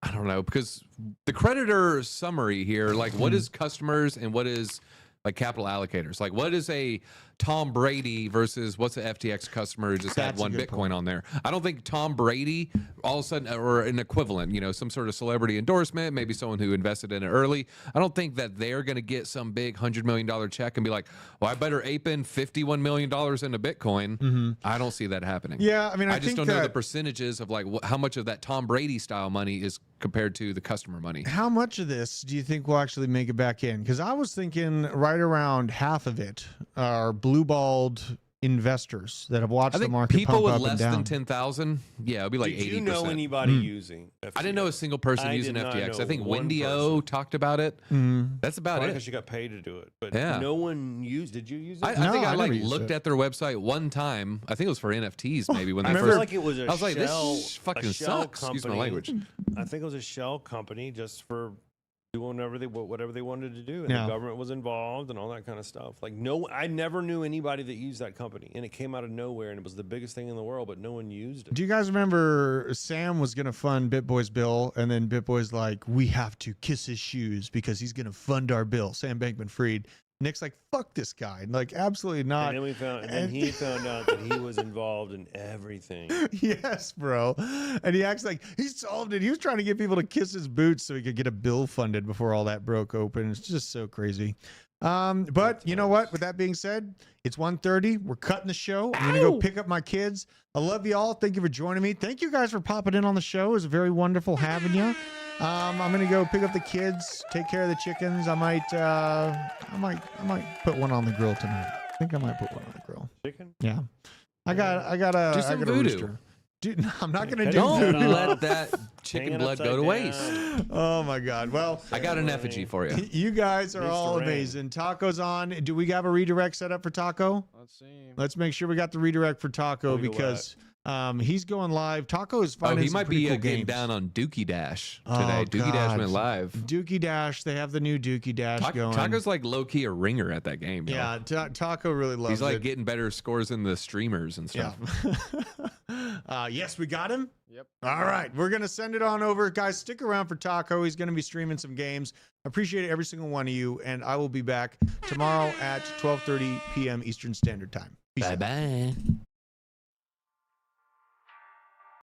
I don't know, because the creditor summary here, like what is customers and what is like capital allocators? Like what is a Tom Brady versus what's an FTX customer who just had one Bitcoin on there? I don't think Tom Brady all of a sudden, or an equivalent, some sort of celebrity endorsement, maybe someone who invested in it early. I don't think that they're going to get some big $100 million check and be like, well, I better ape in $51 million into Bitcoin. I don't see that happening. Yeah, I mean, I just don't know the percentages of like how much of that Tom Brady style money is compared to the customer money. How much of this do you think will actually make it back in? Because I was thinking right around half of it are blue-balled investors that have watched the market people pump with up less and down. than 10,000, yeah, it'd be like 80%. Did you know anybody using FTX? I didn't know a single person using FTX. I think Wendy-O talked about it. That's about Probably it. because you got paid to do it, but Yeah. no one used. Did you use it? I think I like looked at their website one time. I think it was for NFTs, maybe when they I first. feel like it was a I was like, shell, this fucking a shell sucks. Excuse my company. language. I think it was a shell company just for doing whatever they wanted to do, and Yeah. the government was involved and all that kind of stuff. Like I never knew anybody that used that company, and it came out of nowhere, and it was the biggest thing in the world, but no one used it. Do you guys remember Sam was going to fund BitBoy's bill, and then BitBoy's like, we have to kiss his shoes because he's going to fund our bill. Sam Bankman-Fried. Nick's like, fuck this guy. Like, absolutely not. And then he found out that he was involved in everything. Yes, bro. And he acts like he solved it. He was trying to get people to kiss his boots so he could get a bill funded before all that broke open. It's just so crazy. But you know what? With that being said, it's 1:30. We're cutting the show. I'm going to go pick up my kids. I love you all. Thank you for joining me. Thank you guys for popping in on the show. It was very wonderful having you. I'm going to go pick up the kids, take care of the chickens. I might put one on the grill tonight. I think I might put one on the grill. Chicken? Yeah. I got a voodoo. Rooster. Dude, no, I'm not going to do Don't voodoo. let that chicken Hanging blood go upside to down. waste. Oh my God. Well, I got an effigy for you. you guys are Needs to all rain. amazing. Taco's on. Do we have a redirect set up for Taco? Let's see. Let's make sure we got the redirect for Taco Look at because he's going live. Taco is Oh, finding he some might pretty be cool getting games. down on Dookie Dash Oh, today. Dookie Dash God. went live. Dookie Dash. They have the new Dookie Dash going. Taco's like low key a ringer at that game. yo. Yeah, Taco really loves He's like it. getting better scores than the streamers and Yeah. stuff. Yes, we got him. Yep. All right, we're gonna send it on over, guys. Stick around for Taco. He's gonna be streaming some games. Appreciate every single one of you, and I will be back tomorrow at 12:30 p.m. Eastern Standard Time. Peace out. Bye bye.